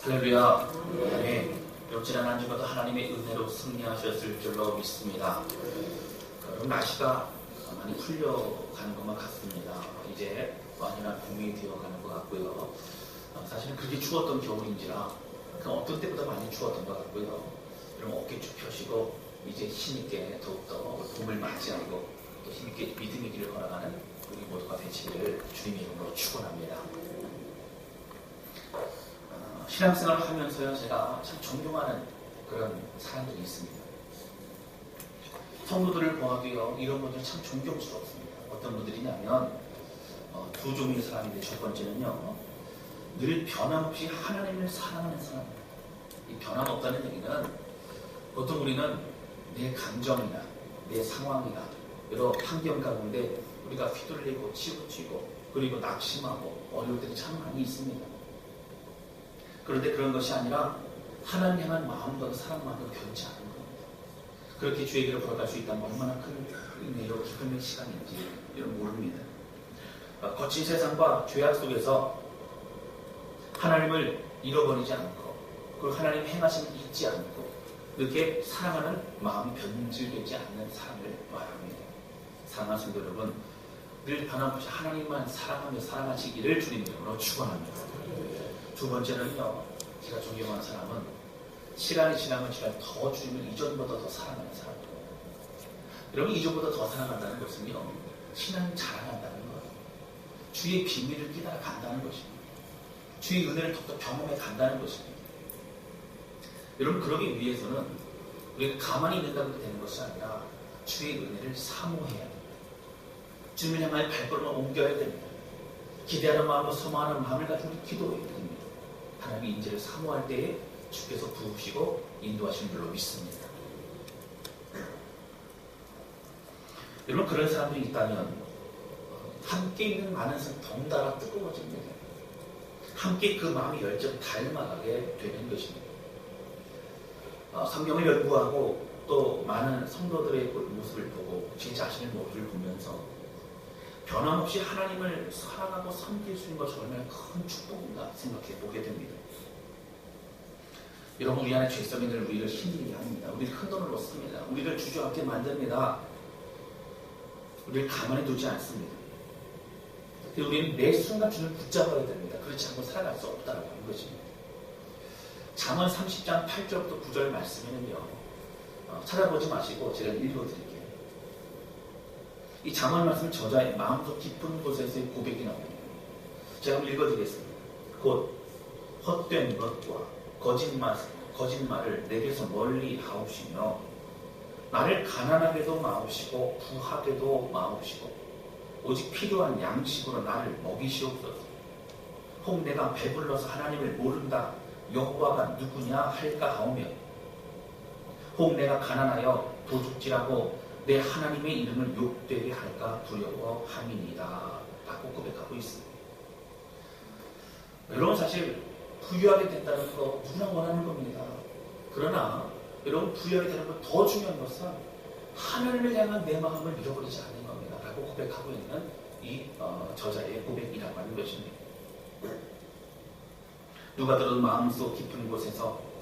할렐루야. 네, 지난 한 주간도 하나님의 은혜로 승리하셨을 줄로 믿습니다. 여러분, 날씨가 많이 풀려가는 것만 같습니다. 이제 완연한 봄이 되어가는 것 같고요. 사실은 그렇게 추웠던 겨울인지라 어떤 때보다 많이 추웠던 것 같고요. 여러분, 어깨 쭉 펴시고 이제 힘있게 더욱더 봄을 맞이하고 또 힘있게 믿음의 길을 걸어가는 우리 모두가 되시기를 주님의 이름으로 축원합니다. 신앙생활을 하면서요, 제가 참 존경하는 그런 사람들이 있습니다. 성도들을 보아도요, 이런 분들 참 존경스럽습니다. 어떤 분들이냐면 두 종류의 사람인데, 첫 번째는요, 늘 변함없이 하나님을 사랑하는 사람입니다. 이 변함없다는 얘기는 보통 우리는 내 감정이나 내 상황이나 여러 환경 가운데 우리가 휘둘리고 치우치고 그리고 낙심하고 어려울 때도 참 많이 있습니다. 그런데 그런 것이 아니라 하나님 향한 마음과 사랑만으로 변치 않은 겁니다. 그렇게 주의 길을 걸어갈 수 있다면 얼마나 큰 은혜로 기쁨의 시간인지 이런 모릅니다. 거친 세상과 죄악 속에서 하나님을 잃어버리지 않고 그 하나님 행하심을 잊지 않고 이렇게 사랑하는 마음이 변질되지 않는 사람을 말합니다. 사랑하는 성도 여러분, 늘 변함없이 하나님만 사랑하며 살아가시기를 주님 이름으로 축원합니다. 두 번째는요, 제가 존경하는 사람은 시간이 지나면 더 주님을 이전보다 더 사랑하는 사람이에요. 여러분, 이전보다 더 사랑한다는 것은요, 신앙을 자랑한다는 거예요. 주의 비밀을 깨달아 간다는 것입니다. 주의 은혜를 더욱더 경험해 간다는 것입니다. 여러분, 그러기 위해서는 우리가 가만히 있는다고 되는 것이 아니라 주의 은혜를 사모해야 됩니다. 주님을 향하여 발걸음을 옮겨야 됩니다. 기대하는 마음과 소망하는 마음을 가지고 기도해야 됩니다. 하나님의 인재를 사모할 때에 주께서 부으시고 인도하시는 줄로 믿습니다. 여러분, 그런 사람들이 있다면 함께 있는 많은 사람 덩달아 뜨거워집니다. 함께 그 마음의 열정이 닮아가게 되는 것입니다. 성경을 연구하고 또 많은 성도들의 모습을 보고 제 자신의 모습을 보면서 변함없이 하나님을 사랑하고 섬길 수 있는 것이 얼마나 큰 축복인가 생각해 보게 됩니다. 여러분, 우리 안에 죄성이 늘 우리를 힘들게 합니다. 우리를 큰 돈을 놓습니다. 우리를 주저앉게 만듭니다. 우리를 가만히 두지 않습니다. 우리는 매 순간 주님을 붙잡아야 됩니다. 그렇지 않고 살아갈 수 없다고 하는 것입니다. 잠언 30장 8절부터 9절 말씀에는요, 찾아보지 마시고 제가 읽어드릴게요. 이 잠언 말씀 저자의 마음속 깊은 곳에서의 고백이 나옵니다. 제가 한번 읽어드리겠습니다. 곧 헛된 것과 거짓말을 내게서 멀리 하옵시며 나를 가난하게도 마옵시고 부하게도 마옵시고 오직 필요한 양식으로 나를 먹이시옵소서. 혹 내가 배불러서 하나님을 모른다 여호와가 누구냐 할까 하오며 혹 내가 가난하여 도둑질하고 내 하나님의 이름을 욕되게 할까 두려워함이니이다 라고 고백하고 있습니다. 여러분, 사실 부유하게 된다는 거 누구나 원하는 겁니다. 그러나 여러분, 부유하게 되는 것 더 중요한 것은 하나님을 향한 내 마음을 잃어버리지 않는 겁니다 라고 고백하고 있는 이 저자의 고백이라고 하는 것입니다. 누가 들어도 마음속 깊은 곳에서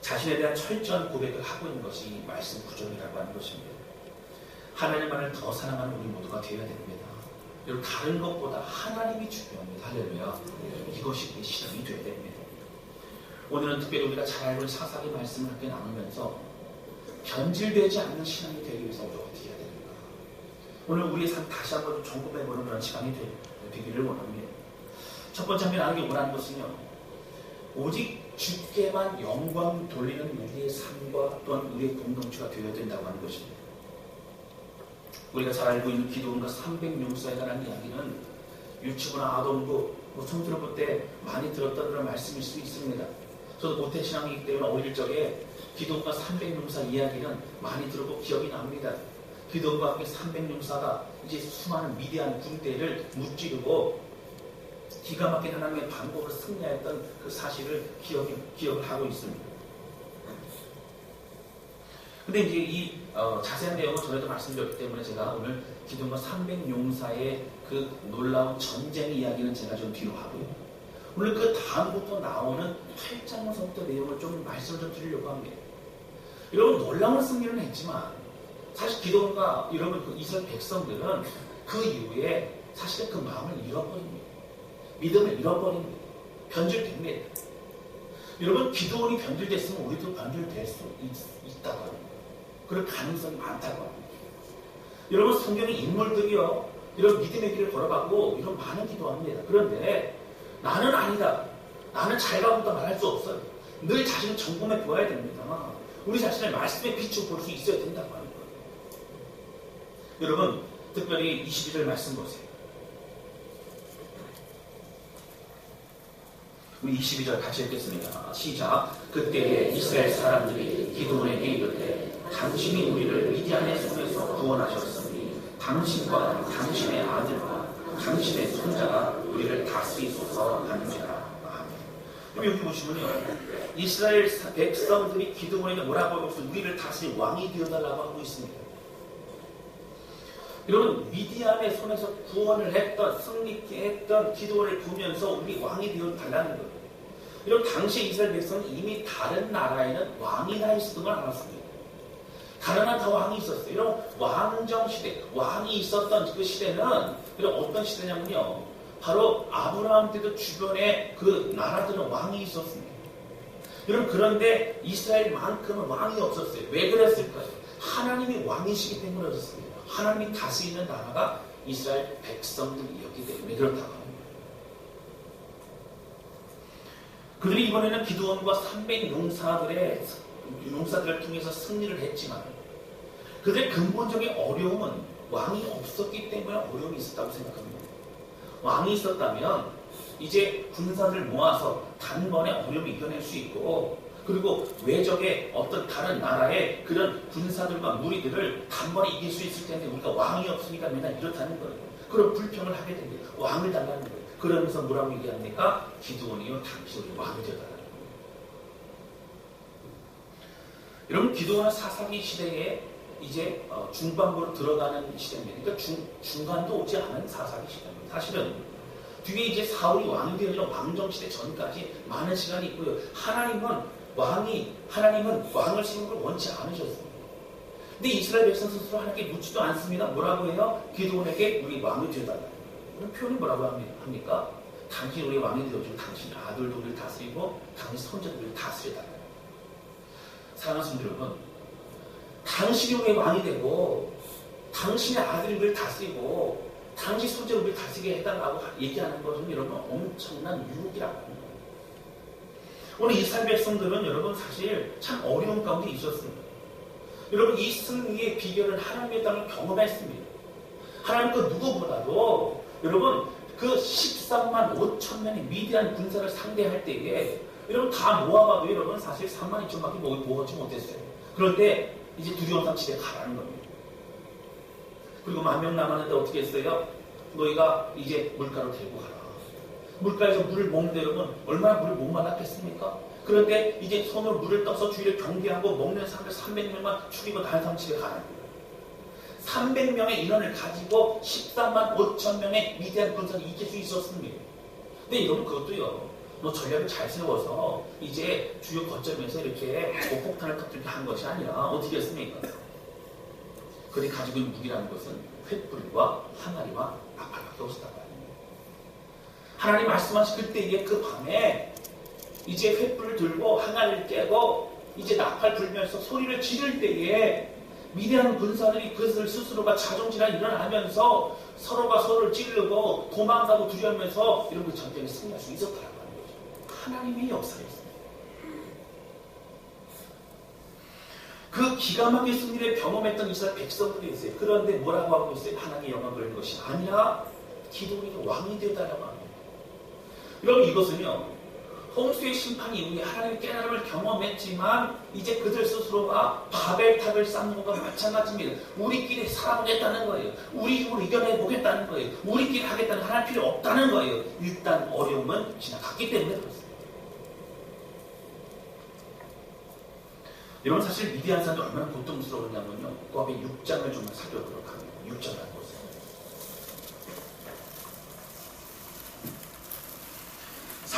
자신에 대한 철저한 고백을 하고 있는 것이 말씀 구절이라고 하는 것입니다. 하나님만을 더 사랑하는 우리 모두가 되어야 됩니다. 여러분, 다른 것보다 하나님이 중요합니다. 할렐루야. 이것이 우리 신앙이 되어야 됩니다. 오늘은 특별히 우리가 잘 알고 있는 사사기 말씀을 함께 나누면서 변질되지 않는 신앙이 되기 위해서 우리가 어떻게 해야 됩니까? 오늘 우리의 삶 다시 한번 점검해보는 그런 시간이 되기를 원합니다. 첫 번째 함께 나누기 원하는 것은요, 오직 주께만 영광 돌리는 우리의 삶과 또한 우리의 공동체가 되어야 된다고 하는 것입니다. 우리가 잘 알고 있는 기도원과 300용사에 관한 이야기는 유치부나 아동부, 청소년부 때 많이 들었던 그런 말씀일 수 있습니다. 저도 모태신앙이기 때문에 어릴 적에 기도원과 300용사 이야기는 많이 들었고 기억이 납니다. 기도원과 함께 300용사가 이제 수많은 위대한 군대를 무찌르고 기가 막힌 하나님의 방법으로 승리했던 그 사실을 기억을 하고 있습니다. 근데 이제 이 자세한 내용은 전에도 말씀드렸기 때문에 제가 오늘 기도원과 300용사의 그 놀라운 전쟁 이야기는 제가 좀 뒤로 하고요. 오늘 그 다음부터 나오는 8장서부터 내용을 좀 말씀을 좀 드리려고 합니다. 여러분 놀라운 승리는 했지만 사실 기도원과 여러분 그 이스라엘 백성들은 그 이후에 사실은 그 마음을 잃어버립니다. 믿음을 잃어버립니다. 변질됩니다. 여러분 기도원이 변질됐으면 우리도 변질될 수 있다고 합니다. 그럴 가능성이 많다고 합니다. 여러분 성경의 인물들이요 이런 믿음의 길을 걸어가고 이런 많은 기도합니다. 그런데 나는 아니다. 나는 잘 가본다 말할 수 없어요. 늘 자신을 점검해 보아야 됩니다. 우리 자신을 말씀의 빛으로 볼 수 있어야 된다고 하는 거예요. 여러분 특별히 22절 말씀 보세요. 우리 22절 같이 읽겠습니다. 시작. 그때에 이스라엘 사람들이 기드온에게 이르되 당신이 우리를 미디안의 손에서 구원하셨으니 당신과 당신의 아들과 당신의 손자가 우리를 다스리소서 하는지라. 아멘. 여기 보시면요 이스라엘 백성들이 기드온에게 뭐라고 하고 있어요? 우리를 다스릴 왕이 되어달라고 하고 있습니다. 여러분 미디안의 손에서 구원을 했던 승리케 했던 기드온을 보면서 우리 왕이 되어달라는 거예요. 이런 당시 이스라엘 백성은 이미 다른 나라에는 왕이나 있었던 걸 알았습니다. 다른 나라 다 왕이 있었어요. 이런 왕정 시대, 왕이 있었던 그 시대는 이런 어떤 시대냐면요. 바로 아브라함 때도 주변에 그 나라들은 왕이 있었습니다. 여러분 그런데 이스라엘만큼은 왕이 없었어요. 왜 그랬을까요? 하나님이 왕이시기 때문에 그렇습니다. 하나님이 다스리는 나라가 이스라엘 백성들이었기 때문에 그렇다고 합니다. 그들이 이번에는 기드온과 300 용사들을 통해서 승리를 했지만 그들의 근본적인 어려움은 왕이 없었기 때문에 어려움이 있었다고 생각합니다. 왕이 있었다면 이제 군사를 모아서 단번에 어려움을 이겨낼 수 있고 그리고 외적의 어떤 다른 나라의 그런 군사들과 무리들을 단번에 이길 수 있을 텐데 우리가 왕이 없으니까 맨날 이렇다는 거예요. 그런 불평을 하게 됩니다. 왕을 달라는 거예요. 그러면서 뭐라고 얘기합니까? 기드온이요 당신이 왕이 되어달라는 거예요. 여러분 기드온은 사사기 시대에 이제 중반부로 들어가는 시대입니다. 그러니까 중간도 오지 않은 사사기 시대입니다. 사실은 뒤에 이제 사울이 왕이 되어지는 왕정시대 전까지 많은 시간이 있고요. 하나님은 왕을 세우는 걸 원치 않으셨습니다. 근데 이스라엘 백성 스스로 하나님께 묻지도 않습니다. 뭐라고 해요? 기드온에게 우리 왕이 되어달라. 그런 표현이 뭐라고 합니까? 당신이 우리 왕이 되어주고 당신 아들도 우리를 다스리고 당신 손자도 우리를 다스려달라. 사랑하는 성도 여러분, 당신이 우리의 왕이 되고 당신의 아들이 우리를 다스리고 당신 손자를 우리를 다스리게 해달라고 얘기하는 것은 여러분 엄청난 유혹이라고 합니다. 오늘 이스라엘 백성들은 여러분 사실 참 어려운 가운데 있었습니다. 여러분 이 승리의 비결은 하나님의 땅을 경험했습니다. 하나님 그 누구보다도 여러분 그 13만 5천 명의 미디안 군사를 상대할 때에 여러분 다 모아봐도 여러분 사실 3만 2천 밖에 모으지 못했어요. 그런데 이제 두려운 상치에 가라는 겁니다. 그리고 10,000명 남았는데 어떻게 했어요? 너희가 이제 물가로 데리고 가라. 물가에서 물을 먹는데 여러분 얼마나 물을 못 말랐겠습니까? 그런데 이제 손으로 물을 떠서 주위를 경계하고 먹는 사람들 300명만 죽이고 다른 사람 집에 가는 거예요. 300명의 인원을 가지고 14만 5천 명의 미디안 군사를 이길 수 있었습니다. 근데 여러분 그것도요. 너 전략을 잘 세워서 이제 주요 거점에서 이렇게 폭탄을 터뜨리게 한 것이 아니라 어떻게 했습니까? 그들이 가지고 있는 무기라는 것은 횃불과 항아리와 나팔밖에 없었다고 합니다. 하나님 말씀하신 그때에 그 밤에 이제 횃불을 들고 항아리를 깨고 이제 나팔 불면서 소리를 지를 때에 미디안 군사들이 그것을 스스로가 자존질환이 일어나면서 서로가 서로를 찌르고 도망가고 두려우면서 이런 그 전쟁에 승리할 수 있었다고 하는 거죠. 하나님의 역사였습니다. 그 기가 막힌 승리를 경험했던 이스라엘 백성들이 있어요. 그런데 뭐라고 하고 있어요? 하나님의 영광을 그리는 것이 아니라 기드온이 왕이 되었다라고 합니다. 여러분 이것은요. 홍수의 심판 이후에 하나님의 깨달음을 경험했지만 이제 그들 스스로가 바벨탑을 쌓는 것과 마찬가지입니다. 우리끼리 살아보겠다는 거예요. 우리 힘으로 이겨내보겠다는 거예요. 우리끼리 하겠다는 하나님 필요 없다는 거예요. 일단 어려움은 지나갔기 때문에 그렇습니다. 여러분 사실 미디안 사람이 얼마나 고통스러웠냐면요. 그 앞에 6장을 좀 살펴보도록 합니다. 6장을 보세요.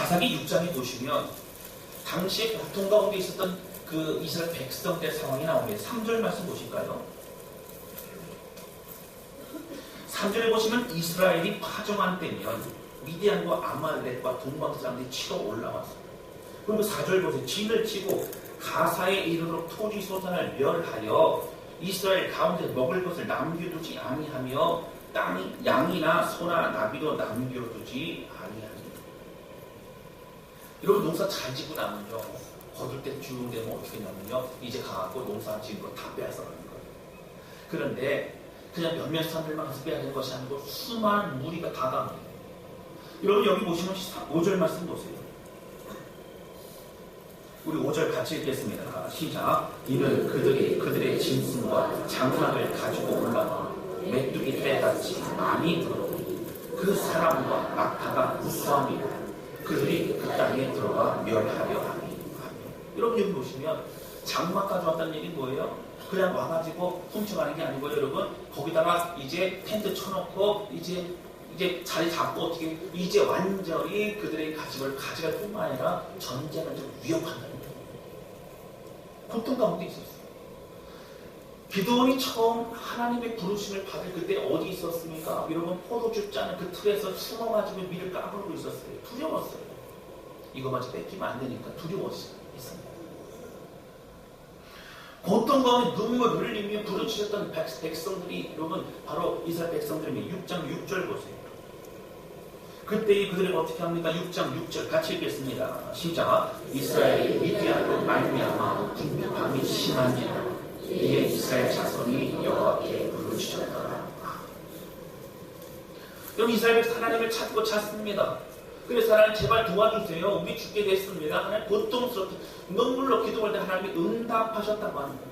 사사기 6장에 보시면 당시 고통 가운데 있었던 그 이스라엘 백성들의 상황이 나옵니다. 3절 말씀 보실까요? 3절에 보시면 이스라엘이 파종한 때면 미디안과 아말렉과 동방 사람들이 치러 올라왔어요. 그리고 4절 보세요. 진을 치고 가사에 이르도록 토지 소산을 멸하여 이스라엘 가운데 먹을 것을 남겨두지 아니하며 땅이 양이나 소나 나비도 남겨두지 아니하니. 여러분 농사 잘 짓고 나면요 거둘 때 주운되면 어떻게 되냐면요 이제 가갖고 농사 지은 거 다 빼앗아가는 거예요. 그런데 그냥 몇몇 사람들만 가서 빼앗는 것이 아니고 수많은 무리가 다 갑니다. 여러분 여기 보시면 5절 말씀 보세요. 우리 5절 같이 읽겠습니다. 시작. 이는 그들의 짐승과 장막을 가지고 올라와 메뚜기 떼같이 많이 들어오니 그 사람과 낙타가 무수함이고 그들이 그 땅에 들어가 멸하려 하니. 여러분 여기 보시면 장막 가져왔다는 얘기 뭐예요? 그냥 와가지고 훔쳐가는 게 아니고 여러분 거기다가 이제 텐트 쳐놓고 이제 자리 잡고 어떻게 이제 완전히 그들의 가집을 가져갈 뿐만 아니라 전쟁을 좀 위협한다는 거예요. 고통 가운데 있었어요. 기드온이 처음 하나님의 부르심을 받을 그때 어디 있었습니까? 여러분 포도주 짜는 그 틀에서 숨어가지고 밀을 까불고 있었어요. 두려웠어요. 이거마저 뺏기면 안 되니까 두려웠어요. 고통 가운데 눈물을 흘리며 부르짖었던 백성들이 여러분 바로 이스라엘 백성들입니다. 6장 6절 보세요. 그때 그들이 어떻게 합니까? 6장 6절 같이 읽겠습니다. 시작. 이스라엘이 미디안으로 말미암아 궁핍함이 심하니라. 이에 이스라엘 자손이 여호와께 부르짖었더라. 여러분 이스라엘 하나님을 찾고 찾습니다. 그래서 하나님 제발 도와주세요. 우리 죽게 됐습니다. 하나님 고통스럽게 눈물로 기도할 때 하나님이 응답하셨다고 합니다.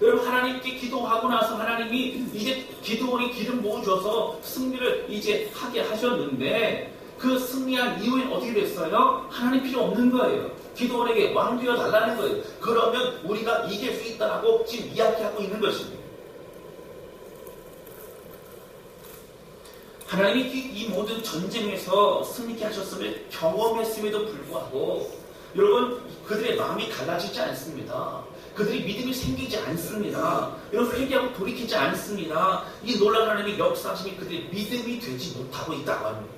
여러분 하나님께 기도하고 나서 하나님이 이제 기드온이 기름 부어줘서 승리를 이제 하게 하셨는데 그 승리한 이후엔 어떻게 됐어요? 하나님 필요 없는 거예요. 기드온에게 왕 되어 달라는 거예요. 그러면 우리가 이길 수 있다라고 지금 이야기하고 있는 것입니다. 하나님이 이 모든 전쟁에서 승리케 하셨음을 경험했음에도 불구하고 여러분 그들의 마음이 달라지지 않습니다. 그들이 믿음이 생기지 않습니다. 여러분 회개하고 돌이키지 않습니다. 이 놀라운 하나님의 역사하심이 그들의 믿음이 되지 못하고 있다고 합니다.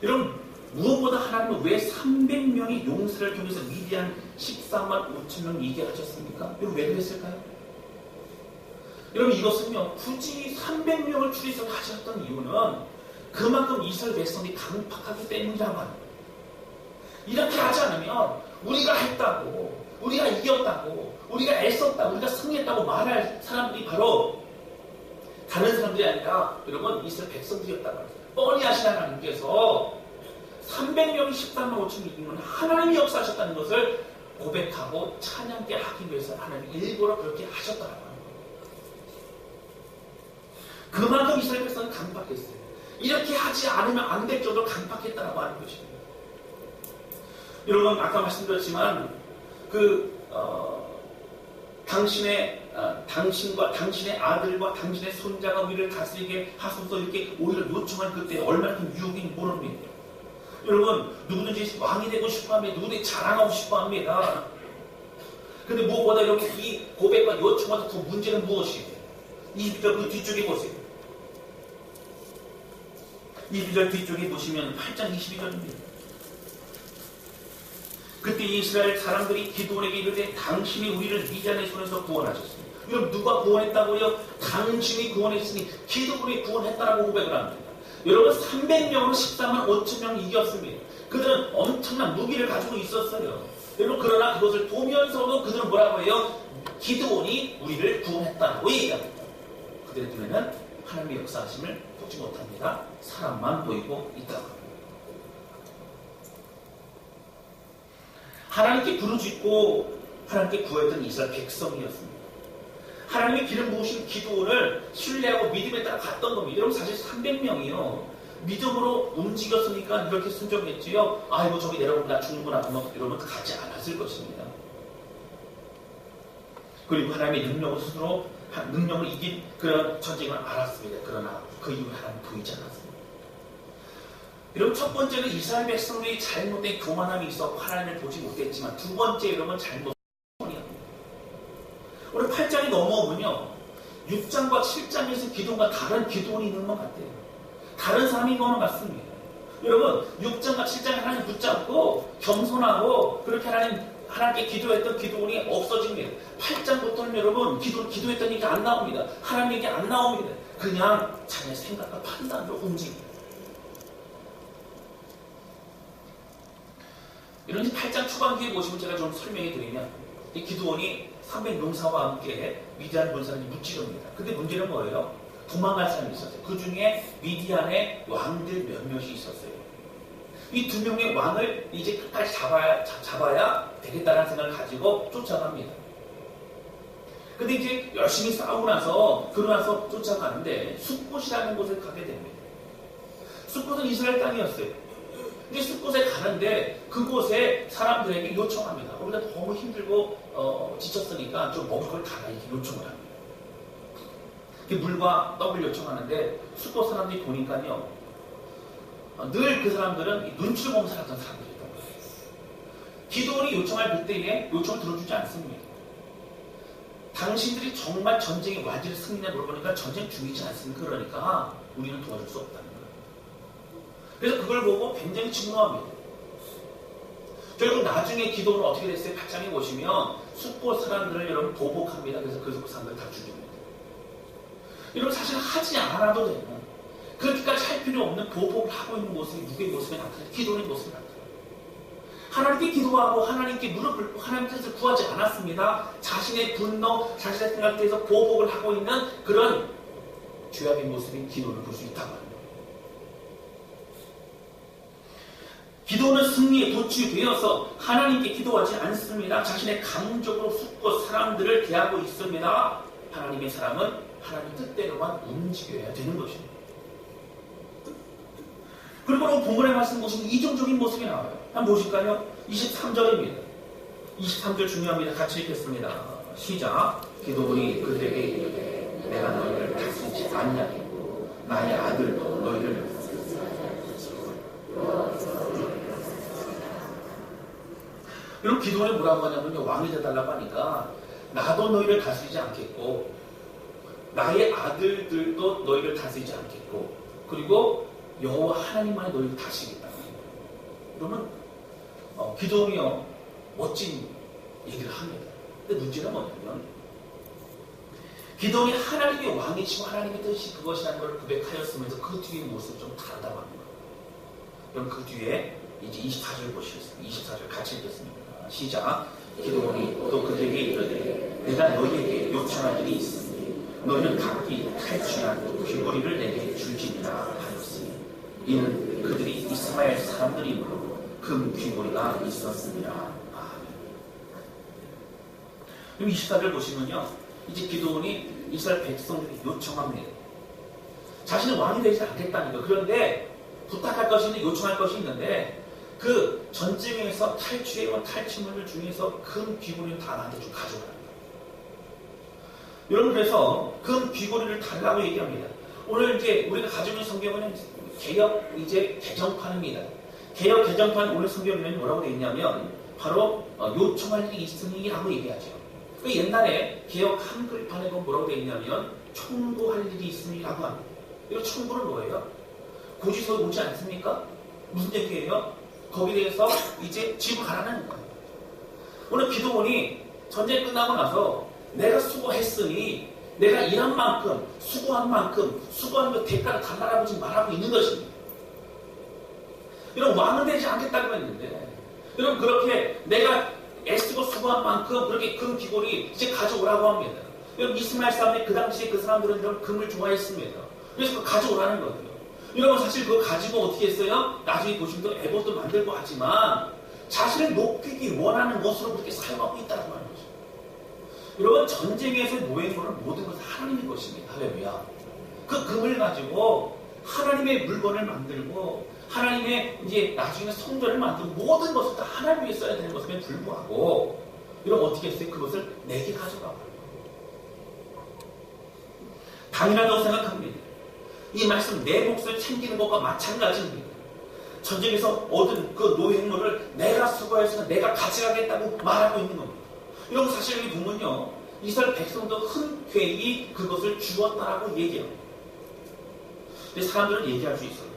여러분 무엇보다 하나님은 왜 300명의 용사를 통해서 미디안 14만 5천 명 이기게 하셨습니까? 여러분 왜 그랬을까요? 여러분 이것은요 굳이 300명을 추리해서 가셨던 이유는 그만큼 이스라엘 백성이 강팍하기 때문이라고 합니다. 이렇게 하지 않으면 우리가 했다고 우리가 이겼다고 우리가 애썼다고 우리가 승리했다고 말할 사람들이 바로 다른 사람들이 아니라 여러분 이스라엘 백성들이었다고 합니다. 뻔히 하신 하나님께서 300명이 13만 5천이 이기면 하나님이 역사하셨다는 것을 고백하고 찬양케 하기 위해서 하나님이 일부러 그렇게 하셨다고 합니다. 그만큼 이스라엘 백성은 강팍했어요. 이렇게 하지 않으면 안 될 정도로 강팍했다고 하는 것입니다. 여러분 아까 말씀드렸지만 당신과 당신의 아들과 당신의 손자가 우리를 다스리게 하소서 이렇게 오히려 요청한 그때 얼마나 큰 유혹인지 모릅니다. 여러분 누구든지 왕이 되고 싶어합니다. 누구든지 자랑하고 싶어합니다. 그런데 무엇보다 이렇게 이 고백과 요청보다 더 문제는 무엇이에요? 22절 그 뒤쪽에 보세요. 22절 뒤쪽에 보시면 8장 22절입니다. 그때 이스라엘 사람들이 기드온에게 이르되 당신이 우리를 미디안의 손에서 구원하셨습니다. 여러분 누가 구원했다고요? 당신이 구원했으니 기드온이 구원했다라고 고백을 합니다. 여러분 300명으로 14만 5천 명이 이겼습니다. 그들은 엄청난 무기를 가지고 있었어요. 여러분 그러나 그것을 보면서도 그들은 뭐라고 해요? 기드온이 우리를 구원했다라고 얘기합니다. 그들의 눈에는 하나님의 역사하심을 보지 못합니다. 사람만 보이고 있다고 합니다. 하나님께 부르짖고 하나님께 구했던 이스라엘 백성이었습니다. 하나님의 기름 부으신 기드온을 신뢰하고 믿음에 따라 갔던 겁니다. 여러분 사실 300명이요. 믿음으로 움직였으니까 이렇게 순종했지요. 아이고 저기 내려오면 나 죽는구나. 여러분 가지 않았을 것입니다. 그리고 하나님의 능력을 스스로 능력을 이긴 그런 전쟁을 알았습니다. 그러나 그 이후에 하나님 보이지 않았습니다. 여러분, 첫 번째는 이스라엘 백성들이 잘못된 교만함이 있어 하나님을 보지 못했지만, 두 번째 여러분 잘못된 기도원이야. 오늘 8장이 넘어오면요, 6장과 7장에서 기도가 다른 기도원이 있는 것 같아요. 다른 사람이 있는 것 같습니다. 여러분, 6장과 7장에 하나님 붙잡고 겸손하고 그렇게 하나님께 기도했던 기도원이 없어집니다. 8장부터는 여러분 기도했던 얘기 안 나옵니다. 하나님 얘기 안 나옵니다. 그냥 자기의 생각과 판단으로 움직입니다. 이런 8장 초반기에 보시면 제가 좀 설명해 드리면, 이 기드온이 300용사와 함께 미디안 군사를 무찌릅니다. 근데 문제는 뭐예요? 도망갈 사람이 있었어요. 그 중에 미디안의 왕들 몇몇이 있었어요. 이 두 명의 왕을 이제 끝까지 잡아야 되겠다는 생각을 가지고 쫓아갑니다. 근데 이제 열심히 싸우고 나서, 그러나서 쫓아가는데 숫곳이라는 곳에 가게 됩니다. 숫곳은 이스라엘 땅이었어요. 근데 숫곳에 가는데 그곳에 사람들에게 요청합니다. 우리가 너무 힘들고 지쳤으니까 좀 먹을 걸 달라, 이렇게 요청을 합니다. 물과 떡을 요청하는데 숫곳 사람들이 보니까요, 늘 그 사람들은 눈치를 보면서 살았던 사람들이었던 거예요. 기드온이 요청할 그때에 요청을 들어주지 않습니다. 당신들이 정말 전쟁에 완전히 승리냐 물어보니까 전쟁 중이지 않습니까? 그러니까 우리는 도와줄 수 없다는 거예요. 그래서 그걸 보고 굉장히 증오합니다. 결국 나중에 기도는 어떻게 됐어요? 8장에 보시면 숫곳 사람들을 여러분 보복합니다. 그래서 그 숫곳 사람들을 다 죽입니다. 여러분, 사실 하지 않아도 되는, 그렇게까지 할 필요 없는 보복을 하고 있는 모습이 누구의 모습에 나타나요? 기도의 모습에 나타나요. 하나님께 기도하고 하나님께 무릎 꿇고 하나님의 뜻을 구하지 않았습니다. 자신의 분노, 자신의 생각대에서 보복을 하고 있는 그런 죄악의 모습인 기도를 볼 수 있다고 합니다. 기도는 승리에 도취되어서 하나님께 기도하지 않습니다. 자신의 감정으로 숫고 사람들을 대하고 있습니다. 하나님의 사람은 하나님 뜻대로만 움직여야 되는 것입니다. 그리고 본문에 말씀 보시면 이중적인 모습이 나와요. 한번 보실까요? 23절입니다. 23절 중요합니다. 같이 읽겠습니다. 시작. 기도원이 그들에게 이르되 내가 너희를 다스리지 않냐고 나의 아들도 너희를 여러분, 기도원이 뭐라고 하냐면요, 왕이 되달라고 하니까 나도 너희를 다스리지 않겠고 나의 아들들도 너희를 다스리지 않겠고 그리고 여호와 하나님만이 너희를 다스리겠다고 합니다. 그러면 기도원이요, 멋진 얘기를 합니다. 근데 문제는 뭐냐면 기도원이 하나님의 왕이시고 하나님의 뜻이 그것이라는 걸 고백하였으면서 그 뒤의 모습이 좀 다르다고 합니다. 그럼 그 뒤에 이제 24절 보시겠습니다. 24절 같이 읽겠습니다. 시작. 기도원이 또 그들에게 이르되 내가 너희에게 요청할 일이 있으니 너희는 각기 탈취한 귀고리를 내게 줄지니라 하였으니 이는 그들이 이스마엘 사람들이므로 금 귀고리가 있었습니다. 아멘. 그럼 24절 보시면요, 이제 기도원이 이스라엘 백성들이 요청합니다. 자신은 왕이 되지 않겠다는 거예요. 그런데 부탁할 것이 있는데, 요청할 것이 있는데 그 전쟁에서 탈취해온 탈취물 중에서 금 귀고리를 다 나한테 좀 가져오라는 거예요. 여러분, 그래서 금 귀고리를 달라고 얘기합니다. 오늘 이제 우리가 가지고 있는 성경은 개역 이제 개정판입니다. 개역 개정판 오늘 성경에는 뭐라고 되어 있냐면 바로 요청할 일이 있으니 라고 얘기하죠. 그 옛날에 개역 한글판에 보면 뭐라고 되어 있냐면 청구할 일이 있으니 라고 합니다. 이거 청구는 뭐예요? 고지서에 오지 않습니까? 무슨 얘기예요? 거기에 대해서 이제 지불하라는 거예요. 오늘 기도원이 전쟁 끝나고 나서 내가 수고했으니 내가 일한 만큼 수고한 그 대가를 달라고 지금 말하고 있는 것입니다. 이런 왕은 되지 않겠다고 했는데 여러분, 그렇게 내가 애쓰고 수고한 만큼 그렇게 금 귀고리 이제 가져오라고 합니다. 여러분, 이스마엘 사람들이 그 당시에 그 사람들은 이런 금을 좋아했습니다. 그래서 그거 가져오라는 거예요. 여러분, 사실 그거 가지고 어떻게 했어요? 나중에 보시면 또 에봇도 만들고 하지만 자신을 높이기 원하는 것으로 그렇게 사용하고 있다는 거죠. 여러분, 전쟁에서 모인 것은 모든 것은 하나님의 것입니다. 할렐루야. 그 금을 가지고 하나님의 물건을 만들고 하나님의 이제 나중에 성전을 만들고 모든 것을 다 하나님 위해 써야 되는 것임에 불구하고 여러분, 어떻게 했어요? 그것을 내게 가져가고 당연하다고 생각합니다. 이 말씀 내 몫을 챙기는 것과 마찬가지입니다. 전쟁에서 얻은 그 노획물을 내가 수거해서 내가 가져가겠다고 말하고 있는 겁니다. 이런 사실 여기 보면요, 이스라엘 백성도 흔쾌히 그것을 주었다라고 얘기해요. 근데 사람들은 얘기할 수 있어요.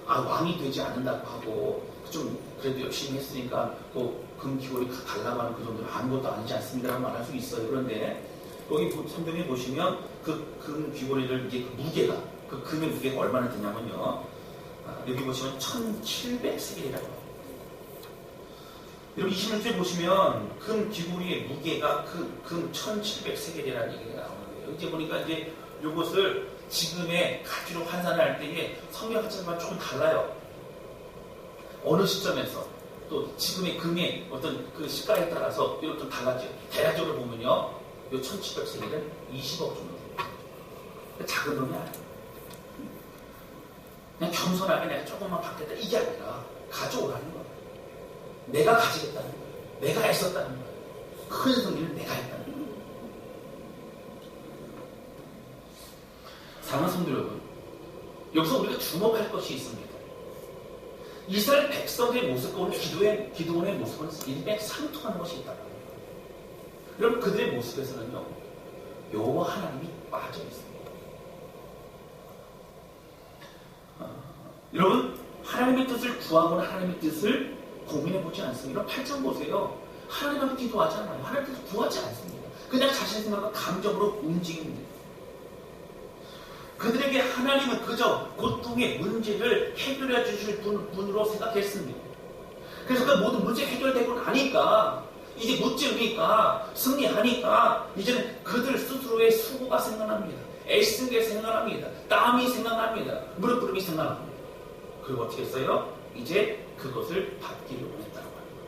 아, 왕이 되지 않는다고 하고 좀 그래도 열심히 했으니까 그 금기골이 달라고 하는 그 정도는 아무것도 아니지 않습니다라고 말할 수 있어요. 그런데 여기 성경에 보시면 그 금귀고리를 이게 그 무게가, 그 금의 무게가 얼마나 되냐면요, 여기 보시면 1700세겔이라고. 여러분 26절에 보시면 금귀고리의 무게가 금 1700세겔이라는 얘기가 나오는데요. 이제 보니까 이제 이것을 지금의 가치로 환산할 때에 성경 가치가 조금 달라요. 어느 시점에서 또 지금의 금의 어떤 그 시가에 따라서 이렇게 좀 달라져요. 대략적으로 보면요, 요 1700세겔은 20억 정도 됩니다. 작은 돈이 아니에요. 그냥 겸손하게 내가 조금만 받겠다, 이게 아니라 가져오라는 거예요. 내가 가지겠다는 거예요. 내가 애썼다는 거예요. 큰 승리를 내가 했다는 거예요. 사랑하는 성도 여러분, 여기서 우리가 주목할 것이 있습니다. 이스라엘 백성의 모습과 오늘 기드온의 모습은 일맥상통하는 것이 있다고 합니다. 여러분, 그들의 모습에서는요, 여호와 하나님이 빠져 있습니다. 여러분, 하나님의 뜻을 구하거나 하나님의 뜻을 고민해보지 않습니다. 여러분, 8장 보세요. 하나님한테 기도하지 않아요. 하나님의 뜻을 구하지 않습니다. 그냥 자신의 생각과 감정으로 움직입니다. 그들에게 하나님은 그저 고통의 문제를 해결해 주실 분으로 생각했습니다. 그래서 그 모든 문제 해결되고 나니까, 이제 무찌르니까, 승리하니까, 이제는 그들 스스로의 수고가 생각납니다. 애쓰는 게 생각납니다. 땀이 생각납니다. 무릎 꿇음이 생각납니다. 그리고 어떻게 했어요? 이제 그것을 받기를 원했다고 합니다.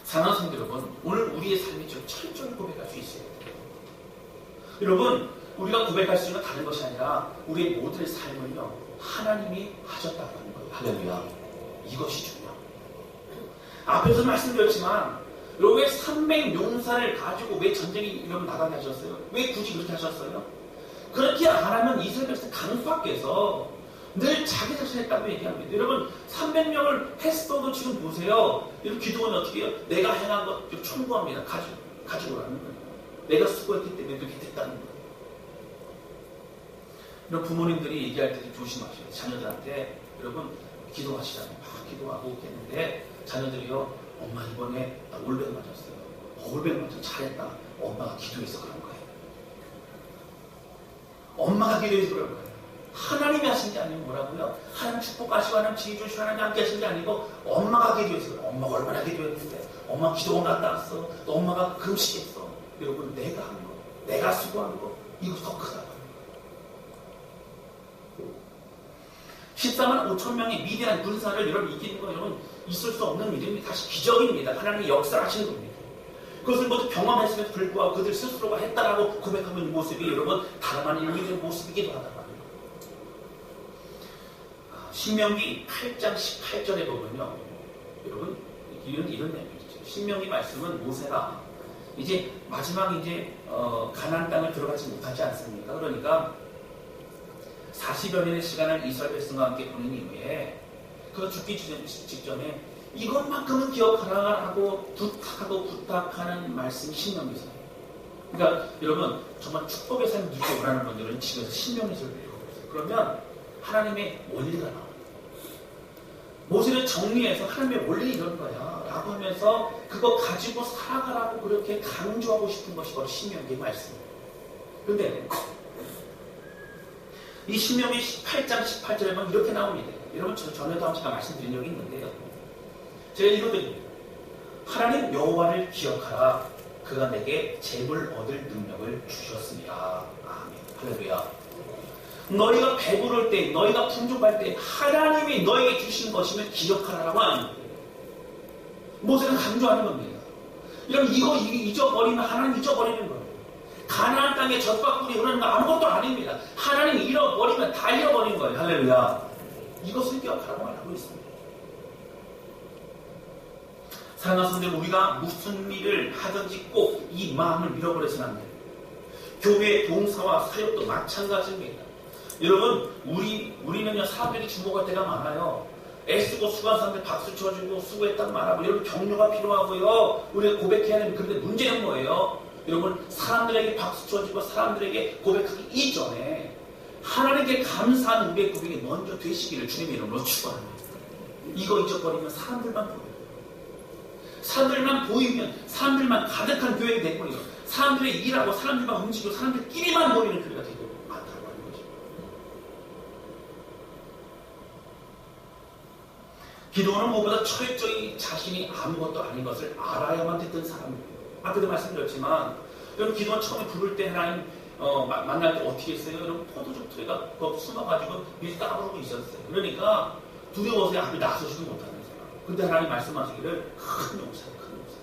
사랑하는 성도 여러분, 오늘 우리의 삶이 좀 철저히 고백할 수 있어야 돼요. 여러분, 우리가 고백할 수 있는 다른 것이 아니라 우리의 모든 삶을요, 하나님이 하셨다고 하는 거예요. 할렐루야. 이것이 중요합니다. 앞에서 말씀드렸지만, 여러분 왜 300용사를 가지고 왜 전쟁이 이러면 나가게 하셨어요? 왜 굳이 그렇게 하셨어요? 그렇게 안 하면 이스라엘 백성 강수밖에서 늘 자기 자신 했다고 얘기합니다. 여러분 300명을 했어도 지금 보세요. 이런 기도는 어떻게 해요? 내가 행한 것 청구합니다. 가지고라는 거예요. 내가 수고했기 때문에 그렇게 됐다는 거예요. 이런 부모님들이 얘기할 때 조심하셔요. 자녀들한테 여러분 기도하시잖아요. 막 기도하고 했는데 자녀들이요, 엄마 이번에 나 올백 맞았어요. 올백 맞아 잘했다. 엄마가 기도해서 그런 거예요. 엄마가 기도해서 그런 거예요. 하나님이 하신 게 아니고 뭐라고요? 하나님 축복하시고 하나님 지혜 주시고 하나님 함께 하신 게 아니고 엄마가 기도해서 그래요. 엄마가 얼마나 기도했는데, 엄마 기도원 갔다 왔어. 또 엄마가 금식했어. 여러분 내가 한 거, 내가 수고한 거, 이거 더 크다고. 14만 5천 명의 미대한 군사를 여러분 이기는 건 여러분 있을 수 없는 일입니다. 다시 기적입니다. 하나님이 역사하시는 겁니다. 그것을 모두 경험했음에도 불구하고 그들 스스로가 했다라고 고백하는 이 모습이 여러분 다름한 인류의 모습이기도 하다고 합니다. 신명기 8장 18절에 보면요, 여러분 이런 내용이죠. 신명기 말씀은 모세가 이제 마지막 이제 가나안 땅을 들어가지 못하지 않습니까? 그러니까 40여 년의 시간을 이스라엘 백성과 함께 보낸 이후에 그가 죽기 직전에 이것만큼은 기억하라고 부탁하는 말씀이 신명기서예요. 그러니까 여러분 정말 축복의 삶을 누리고 오라는 분들은 집에서 신명기서를 읽어보세요. 그러면 하나님의 원리가 나와요. 모세를 정리해서 하나님의 원리 이런 거야 라고 하면서 그거 가지고 살아가라고 그렇게 강조하고 싶은 것이 바로 신명기의 말씀이에요. 그런데 이 신명기 18장 18절에 보면 이렇게 나옵니다. 여러분 전에도 한번 제가 말씀드린 적이 있는데요. 제가 읽어드립니다. 하나님 여호와를 기억하라. 그가 내게 재물 얻을 능력을 주셨습니다. 아멘. 할렐루야. 너희가 배부를 때, 너희가 풍족할 때 하나님이 너에게 주신 것이면 기억하라고 하는 거예요. 모세는 강조하는 겁니다. 여러분 이거 잊어버리면 하나님 잊어버리는 거예요. 가나안 땅에 젖과 꿀이 흐르는 거 아무것도 아닙니다. 하나님 잃어버리면 다 잃어버린 거예요. 할렐루야. 이것을 기억하라고 말하고 있습니다. 사랑하는 성도들, 우리가 무슨 일을 하든지 꼭 이 마음을 잃어버려서는 안 돼요. 교회의 봉사와 사역도 마찬가지입니다. 여러분, 우리는요, 사람들이 주목할 때가 많아요. 애쓰고 수고한 사람들 박수 쳐주고 수고했다고 말하고, 여러분, 격려가 필요하고요. 우리가 고백해야 되는, 그런데 문제는 뭐예요? 여러분, 사람들에게 박수 쳐주고 사람들에게 고백하기 이전에 하나님께 감사하는 우리의 고백이 먼저 되시기를 주님의 이름으로 축원합니다. 이거 잊어버리면 사람들만 보여요. 사람들만 보이면, 사람들만 가득한 교회가 되고요. 사람들의 일하고 사람들만 움직이고 사람들끼리만 모이는 교회가 되고 많다고 하는 거죠. 기도는 무엇보다 철저히 자신이 아무것도 아닌 것을 알아야만 됐던 사람이에요. 아까도 말씀드렸지만, 여러분, 기도는 처음에 부를 때 하나님 만날 때 어떻게 했어요? 여러분, 포도주 트레가 거기 숨어가지고 밑에 까부르고 있었어요. 그러니까 두려워서 앞에 나서지도 못하는 사람. 근데 하나님 말씀하시기를 큰 용사야, 큰 용사.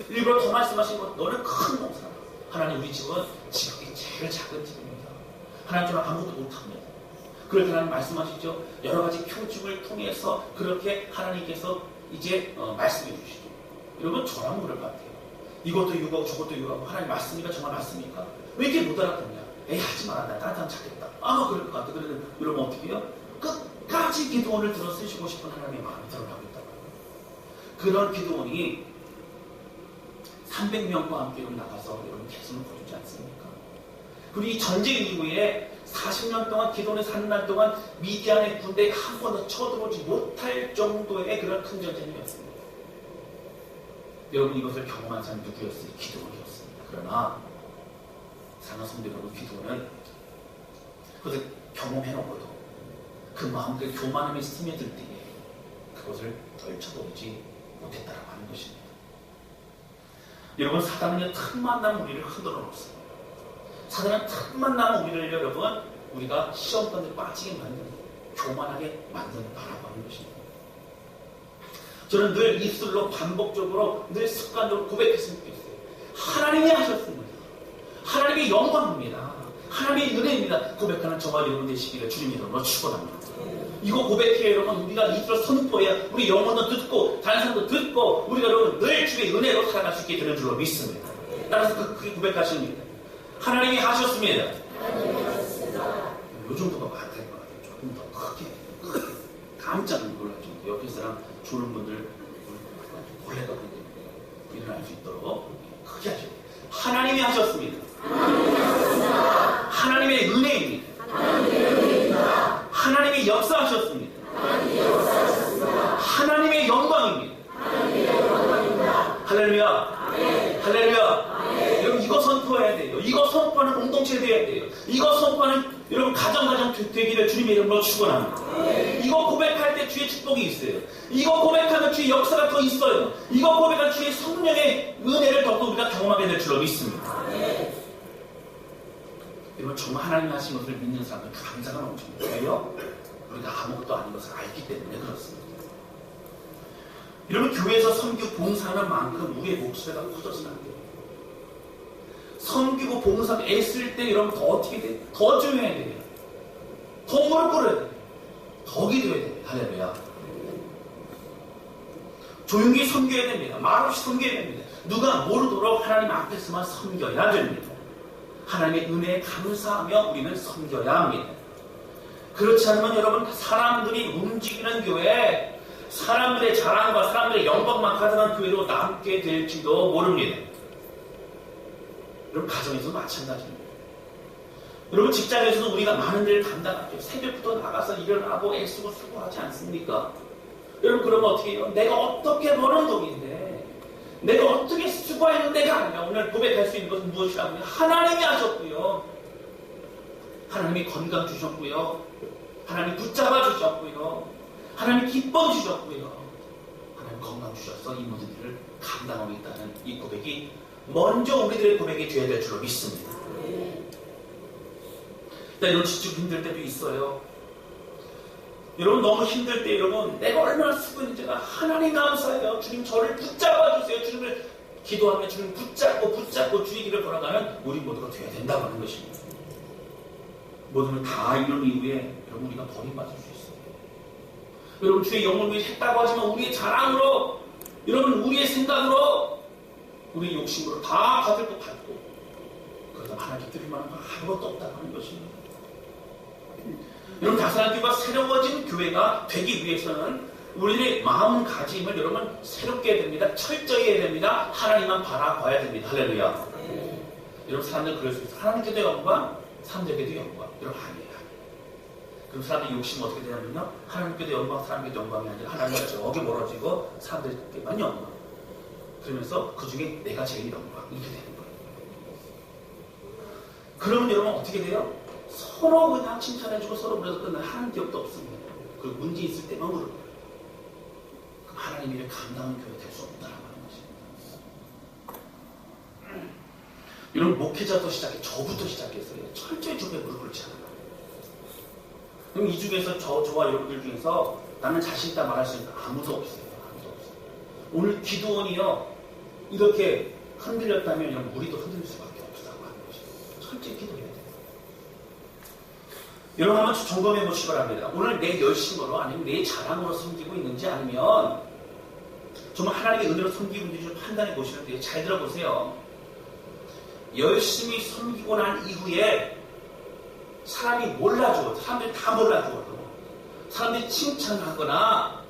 일부러 더 말씀하신 것, 너는 큰 용사다. 하나님, 우리 집은 지극히 제일 작은 집입니다. 하나님처럼 아무것도 못합니다. 그럴 때 하나님 말씀하시죠. 여러 가지 표징을 통해서 그렇게 하나님께서 이제 말씀해 주시죠. 여러분, 저랑 그럴 것 같아요. 이것도 유하고 저것도 유하고 하나님 맞습니까? 정말 맞습니까? 왜 이렇게 못 알아듣냐? 에이, 하지 마라. 나 딴 찾겠다. 그럴 것 같아. 그러면 여러분 어떻게 해요? 끝까지 기도원을 들어 쓰시고 싶은 하나님의 마음이 드러나고 있다고. 그런 기도원이 300명과 함께 나가서 여러분 계승을 거두지 않습니까? 그리고 이 전쟁 이후에 40년 동안 기도원에 사는 날 동안 미디안의 군대에 한 번도 쳐들어오지 못할 정도의 그런 큰 전쟁이었습니다. 여러분, 이것을 경험한 사람이 누구였어요? 기도원이었습니다. 그러나 사랑하는 성도 여러분, 기도원은 그것을 경험해놓고도 그 마음속에 교만함이 스며들 때에 그것을 떨쳐버리지 못했다라고 하는 것입니다. 여러분, 사단은 틈만 나면 우리를 흔들어 놓습니다. 사단은 틈만 나면 우리를 여러분, 우리가 시험권에 빠지게 만드는, 교만하게 만든다라고 하는 것입니다. 저는 늘 입술로 반복적으로 늘 습관적으로 고백했으면 좋겠어요. 하나님이 하셨습니다. 하나님의 영광입니다. 하나님의 은혜입니다. 고백하는 저와 여러분 되시기를 주님의 이름으로 축원합니다. 이거 고백해야 여러분, 우리가 입술로 선포해야 우리 영혼도 듣고 다른 사람도 듣고 우리가 여러분 늘 주의 은혜로 살아갈 수 있게 되는 줄로 믿습니다. 따라서 그렇게 고백하십니다. 하나님이 하셨습니다. 요 정도가 많을 것 같아요. 조금 더 크게 깜짝 놀랄 정도. 옆에 사람 주는 분들 원래가 일어날 수 있도록 크게 하셔야 돼요. 하나님이 하셨습니다. 하나님의 은혜입니다. 하나님이 역사하셨습니다. 하나님의 영광입니다. 할렐루야. 할렐루야. 여러분, 이거 선포해야 돼요. 이거 선포하는 공동체 되어야 돼요. 이거 선포하는 여러분 가정 되기를 주님의 이름으로 축원합니다. 이거 고백할 때 주의 축복이 있어요. 이거 고백하면 주의 역사가 더 있어요. 이거 고백하면 주의 성령의 은혜를 더욱 우리가 경험하게 될 줄로 믿습니다. 여러분, 정말 하나님 하신 것을 믿는 사람은 감사가 넘칩니다. 왜요? 우리가 아무것도 아닌 것을 알기 때문에 그렇습니다. 여러분, 교회에서 섬기고 봉사하는 만큼 우리의 목소리가 커져서는 안 돼요. 섬기고 봉사하고 애쓸 때 여러분 더 어떻게 돼요? 더 조용해야 돼요. 더 무릎 꿇어야 돼요. 더 기도해야 돼요. 할렐루야. 조용히 섬겨야 됩니다. 말없이 섬겨야 됩니다. 누가 모르도록 하나님 앞에서만 섬겨야 됩니다. 하나님의 은혜에 감사하며 우리는 섬겨야 합니다. 그렇지 않으면 여러분, 사람들이 움직이는 교회, 사람들의 자랑과 사람들의 영광만 가득한 교회로 남게 될지도 모릅니다. 여러분, 가정에서도 마찬가지입니다. 여러분, 직장에서도 우리가 많은 일을 감당하죠. 새벽부터 나가서 일을 하고 애쓰고 수고하지 않습니까? 여러분, 그러면 어떻게 해요? 내가 어떻게 버는 돈인데, 내가 어떻게 수고했는데 내가 아니라 오늘 고백할 수 있는 것은 무엇이라고요? 하나님이 하셨고요. 하나님이 건강 주셨고요. 하나님 붙잡아 주셨고요. 하나님 기쁨 주셨고요. 하나님 건강 주셔서 이 모든 일을 감당하고 있다는 이 고백이 먼저 우리들의 고백이 되어야 될 줄로 믿습니다. 이런 지치고 힘들 때도 있어요. 여러분, 너무 힘들 때 여러분, 내가 얼마나 수고했는지가 하나님 감사해요. 주님 저를 붙잡아 주세요. 주님을 기도하며 주님 붙잡고 주의 길을 걸어가면 우리 모두가 되어야 된다고 하는 것입니다. 모두는 다 이런 이후에 여러분, 우리가 버림받을 수 있어요. 여러분, 주의 영혼을 위해 했다고 하지만 우리의 자랑으로, 여러분, 우리의 생각으로, 우리의 욕심으로 다 받을 것 같고, 그러다 하나님 기쁘실 만한 건 아무것도 없다고 하는 것입니다. 여러분, 다사랑교회가 새로워진 교회가 되기 위해서는 우리의 마음가짐을 여러분 새롭게 해야 됩니다. 철저히 해야 됩니다. 하나님만 바라봐야 됩니다. 할렐루야. 여러분, 사람들 그럴 수 있어요. 하나님께도 영광, 사람들에게도 영광. 여러분, 아니에요. 그럼 사람들이 욕심 어떻게 되냐면요, 하나님께도 영광, 사람에게도 영광이 아니라 하나님과 저기 멀어지고 사람들에게만 영광. 그러면서 그 중에 내가 제일 영광. 이렇게 되는 거예요. 그러면 여러분 어떻게 돼요? 서로 그냥 칭찬해주고 서로 그래도 끝나는 하는 기억도 없습니다. 그 문제 있을 때만 물어요. 그럼 하나님 일을 감당하는 교회 될 수 없다라고 하는 것입니다. 이런 목회자도 시작해, 저부터 시작해서요. 철저히 주변에 무릎 꿇지 않아요. 그럼 이 중에서 저와 여러분들 중에서 나는 자신 있다 말할 수 있는 아무도 없어요. 아무도 없어요. 오늘 기도원이요, 이렇게 흔들렸다면 이런 우리도 흔들릴 수밖에 없다고 하는 것입니다. 철저히 기도해야 돼요. 여러분 한번 점검해 보시기 바랍니다. 오늘 내 열심으로 아니면 내 자랑으로 섬기고 있는지 아니면 정말 하나님의 은혜로 섬기고 있는지 좀 판단해 보시는데, 잘 들어보세요. 열심히 섬기고 난 이후에 사람이 몰라주고, 사람들이 다 몰라주고도, 사람들이 칭찬하거나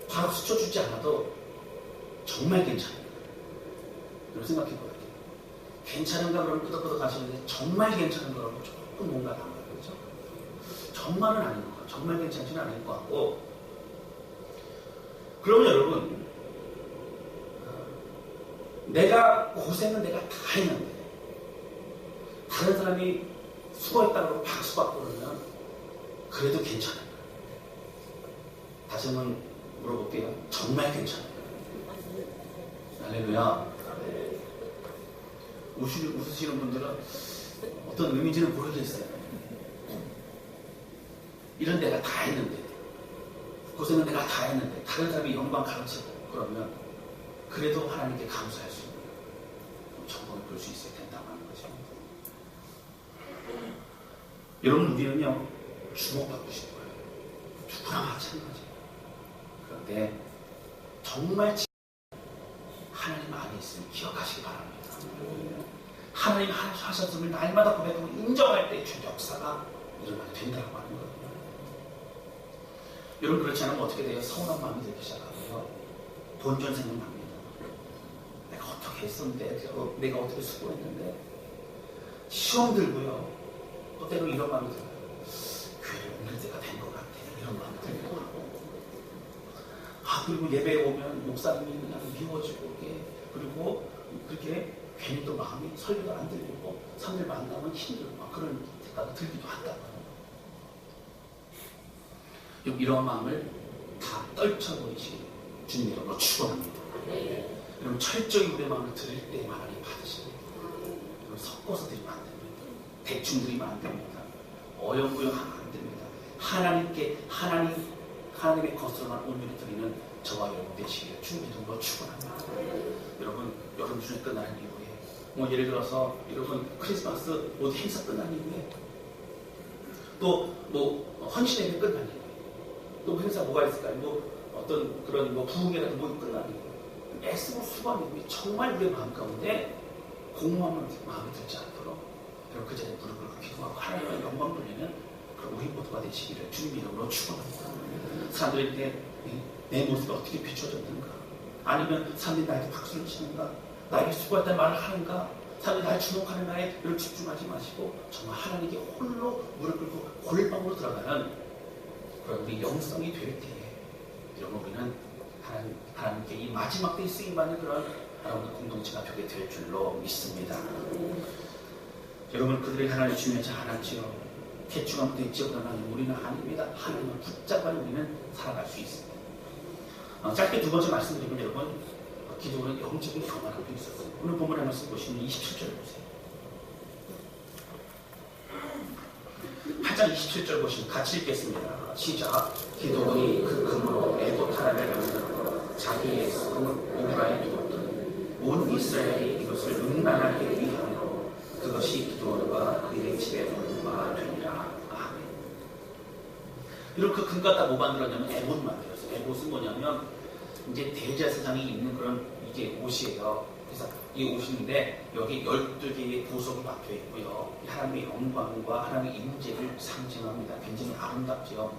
박수 쳐주지 않아도 정말 괜찮아요. 여러분 생각해 보세요. 괜찮은가 그러면 끄덕끄덕 하시는데 정말 괜찮은 거라고 조금 뭔가 남아요. 그렇죠? 정말은 아닌 것 같고, 정말 괜찮지는 않을 것 같고. 그러면 여러분, 내가 고생은 내가 다 했는데 다른 사람이 수고했다고 박수받고 그러면 그래도 괜찮아요. 다시 한번 물어볼게요. 정말 괜찮아요. 할렐루야. 웃으시는 분들은 어떤 의미인지는 모르겠어요. 이런 내가 다 했는데, 고생은 내가 다 했는데 다른 사람이 영광 가르치고 그러면 그래도 하나님께 감사할 수 있는 정보를 볼 수 있어야 된다고 하는 거죠. 여러분, 우리는요 주목받고 싶어요. 누구나 마찬가지예요. 그런데 정말 하나님 안에 있으면 기억하시기 바랍니다. 하나님 하셨음을 날마다 고백하고 인정할 때 주 역사가 일어나게 된다고 하는 거예요. 여러분, 그렇지 않으면 어떻게 돼요? 서운한 마음이 들기 시작하고요, 본전 생각납니다. 내가 어떻게 했었는데, 내가 어떻게 수고했는데, 시험 들고요, 또 때로 이런 마음이 들어요. 교회를 옮길 때가 된 것 같아. 이런 마음이 들기도 하고, 그리고 예배에 오면 목사님이 그냥 미워지고, 그리고 그렇게 괜히 또 마음이 설교도 안 들리고, 사람들 만나면 힘들고, 그런 생각이 들기도 한다고요. 이런 마음을 다 떨쳐버리시기 주님 이름으로 축원합니다. 여러분, 철저히 우리의 마음을 드릴 때만 하나님 받으십니다. 여러분, 섞어서 드리면 안 됩니다. 대충 드리면 안 됩니다. 어영부영하면 안 됩니다. 하나님의 것으로만 온전히 드리는 저와 여러분 되시기를 주님 이름으로 축원합니다. 여러분 주에 끝나는 이후에, 예를 들어서 여러분 크리스마스 모두 행사 끝난 이후에, 또 헌신예배 끝난 이후에, 또 행사 뭐가 있을까요? 어떤 그런 부흥회라든 끝난 이후에, 애쓰고 수고한 이후에 정말 우리의 마음 가운데 공허한 마음이 들지 않도록 여러분 그 자리에 무릎 꿇고 기도하고 하나님의 영광 돌리는 그런 우리 모두가 되시기를 주님 이름으로 축원합니다. 사람들에게 내 모습이 어떻게 비춰졌는가, 아니면 사람들이 나에게 박수를 치는가, 나에게 수고했다는 말을 하는가, 사람들이 나를 주목하는가에 이를 집중하지 마시고 정말 하나님께 홀로 무릎 꿇고 골방으로 들어가는 그런 우리 영성이 될 때에 여러분, 우리는 하나님께 이 마지막 때에 쓰임받는 그런 하나님의 공동체가 되게 될 줄로 믿습니다. 여러분, 그들이 하나님을 중요하지 않았지요. 대충하면 됐지요. 그러나 우리는 아닙니다. 하나님을 붙잡아 우리는 살아갈 수 있습니다. 짧게 두 번째 말씀드리면, 여러분, 기도는 영적인 교만함도 있었어요. 오늘 본문의 말씀 보시면 27절 보세요. 8장 27절 보시면 같이 읽겠습니다. 시작. 기도원이 그 금으로 에도타라를 만들고 자기의 손 우라에 두었더니 온 이스라엘이 이것을 음란하게 위하므로 그것이 기도원과 그의 집에 문화가 되니라. 아멘. 이렇게 금 갖다 뭐 만들었냐면 에봇 만들었어요. 에봇은 뭐냐면 이제 대제사장이 입는 그런 이게 옷이에요. 그래서 이 옷인데 여기 12개의 보석이 박혀 있고요. 하나님의 영광과 하나님의 임재를 상징합니다. 굉장히 아름답죠.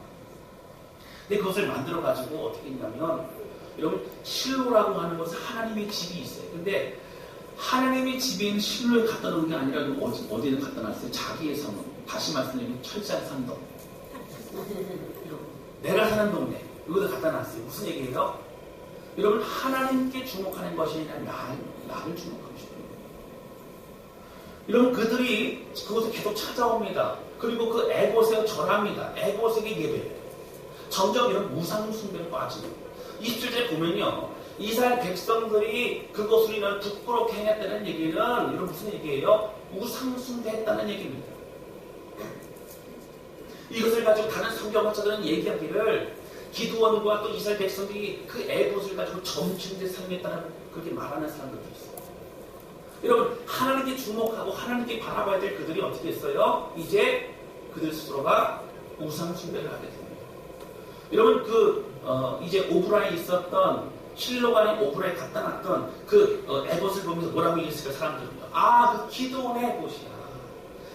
근데 그것을 만들어 가지고 어떻게 했냐면, 여러분 실로라고 하는 것은 하나님의 집이 있어요. 근데 하나님의 집에 있는 실로에 갖다 놓은 게 아니라 어디를 갖다 놨어요? 자기의 성은. 다시 말씀드리면 철장 산동. 내가 사는 동네 여기다 갖다 놨어요. 무슨 얘기예요? 여러분 하나님께 주목하는 것이 아니라 나를 주목하고 싶어요. 여러분 그들이 그곳에 계속 찾아옵니다. 그리고 그 애곳에 절합니다. 애곳에게 예배해요. 점점 이런 우상 숭배로 빠지고 27절에 보면요, 이스라엘 백성들이 그것으로 인한 부끄럽게 행했다는 얘기는 이런 무슨 얘기예요? 우상 숭배했다는 얘기입니다. 이것을 가지고 다른 성경학자들은 얘기하기를 기드온과 또 이스라엘 백성들이 그 애봇을 가지고 점층대 사용했다는 그렇게 말하는 사람들도 있어요. 여러분 하나님께 주목하고 하나님께 바라봐야 될 그들이 어떻게 했어요? 이제 그들 스스로가 우상 숭배를 하게 됩니다. 여러분 이제 오브라에 있었던 실로가 아닌 오브라에 갖다 놨던 그 애봇을 보면서 뭐라고 얘기했을까 사람들은? 그 기드온의 애봇이야.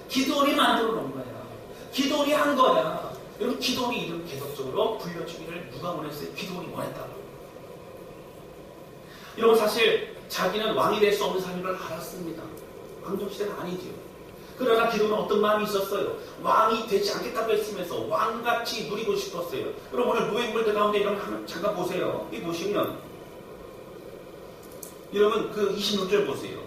기드온이 만들어 놓은 거야. 기드온이 한 거야. 여러분 기드온이 이름 계속적으로 불려주기를 누가 원했어요? 기드온이 원했다고. 여러분 사실 자기는 왕이 될 수 없는 사람인 걸 알았습니다. 왕정시대는 아니죠. 그러나 기드온은 어떤 마음이 있었어요? 왕이 되지 않겠다고 했으면서 왕같이 누리고 싶었어요. 여러분 오늘 노예물들 가운데 이런 잠깐 보세요. 이 보시면 여러분 그 26절 보세요.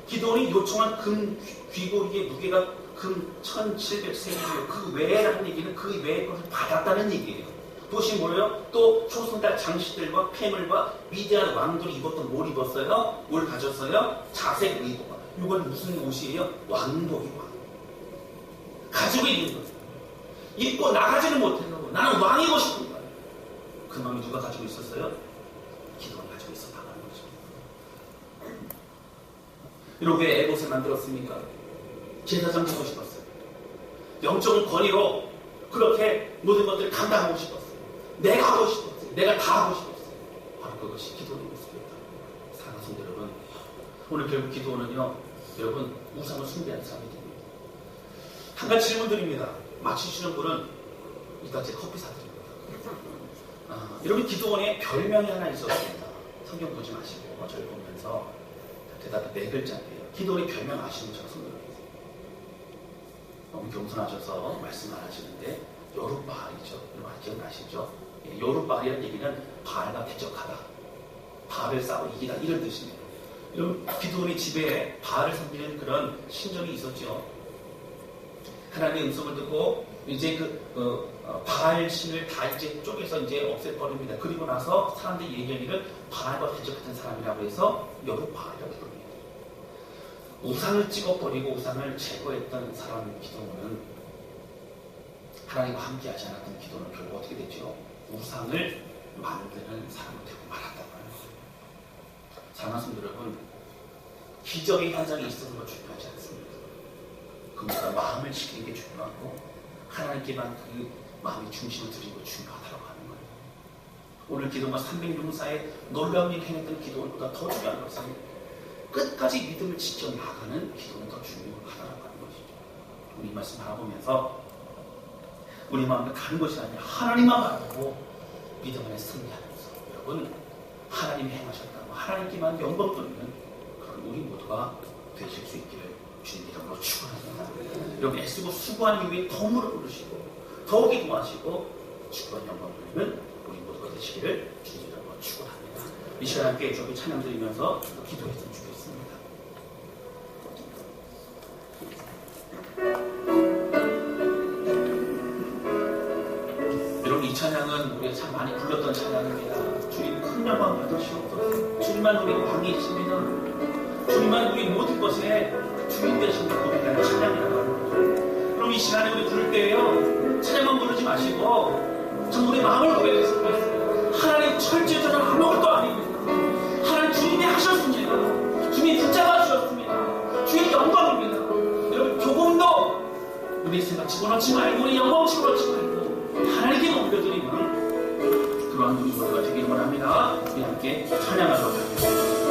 기드온이 요청한 금 귀고리의 무게가 금 1700세겔이에요. 그 외라는 얘기는 그 외의 것을 받았다는 얘기예요. 도시 뭐예요? 또 초승달 장식들과 폐물과 미디안 왕들이 입었던 뭘 입었어요? 뭘 가졌어요? 자색 의복. 이건 무슨 옷이에요? 왕복이 왕. 가지고 있는 거예요. 입고 나가지는 못해요. 나는 왕이고 싶은 거예요. 그 마음이 누가 가지고 있었어요? 기도를 가지고 있었다는 거죠. 이렇게 왜 애봇을 만들었습니까? 제사장 되고 싶었어요. 영적인 권위로 그렇게 모든 것들을 감당하고 싶었어요. 내가 하고 싶었어요. 내가 다 하고 싶었어요. 바로 그것이 기도의 모습이었다. 사랑하는 성도 여러분, 오늘 결국 기도는요, 여러분 우상을 숭배하는 사람이 됩니다. 한 가지 질문 드립니다. 맞히시는 분은 이따 제 커피 사드립니다. 여러분 기도원에 별명이 하나 있었습니다. 성경 보지 마시고 저를 보면서 대답이 4글자인데요. 기도원의 별명 아시는 저 성도님 계세요. 너무 겸손하셔서 말씀 안 하시는데 요룻바알이죠. 여러분 기억나시죠? 요룻바알이라는 얘기는 바알과 대적하다, 바알을 싸워 이기다, 이런 뜻입니다. 여러분 기드온의 집에 바알을 섬기는 그런 신전이 있었죠. 하나님의 음성을 듣고 이제 바알 신을 다 이제 쪼개서 이제 없애버립니다. 그리고 나서 사람들이 얘기하기를 바알과 대적했던 사람이라고 해서 여룻바알이라고 부릅니다. 우상을 찍어버리고 우상을 제거했던 사람 기도는 하나님과 함께하지 않았던 기도는 결국 어떻게 됐죠? 우상을 만드는 사람이 되고 말았단 말이에요. 사랑하는 성도 여러분, 기적의 현상이 있어서 중요하지 않습니다. 그보다 마음을 지키는 게 중요하고 하나님께만 그 마음의 중심을 드리고 중요하다고 하는 거예요. 오늘 기도가 300용사의 놀라운 일 행했던 기도보다 더 중요한 것은 끝까지 믿음을 지켜나가는 기도는 더 중요하다고 하는 것이죠. 우리 말씀 바라보면서 우리 마음을 가는 것이 아니라 하나님만 바라보고 믿음 안에 승리하면서 여러분 하나님이 행하셨다고 하나님께만 영광 돌리는 그런 우리 모두가 되실 수 있기를 주님 이름으로 축원합니다. 여러분 애쓰고 수고한 이후에 더 무릎 꿇으시고 더 기도하시고 축원 영광 돌리는 우리 모두가 되시기를 주님 이름으로 축원합니다. 이 시간 함께 저기 찬양 드리면서 기도했으면 좋겠습니다. 여러분 이 찬양은 우리가 참 많이 불렀던 찬양입니다. 주님 큰 영광 받으시옵소서. 주님만 우리 왕이십니다. 주님만 우리 모든 것에 주인 되신 고백하는 찬양이라고 합니다. 그럼 이 시간에 우리 부를 때에요, 찬양만 부르지 마시고 참 우리 마음을 고백했으면 좋겠어요. 하나님 철저히 저는 아무것도 아닙니다. 하나님 주님이 하셨습니다. 주님이 붙잡아 주셨습니다. 주의 영광입니다. 여러분 조금도 우리 생각 집어넣지 말고 우리 영광 집어넣지 말고 하나님께 넘겨드리는 그러한 우리 모두가 되기를 원합니다. 우리 함께 찬양하도록 하겠습니다.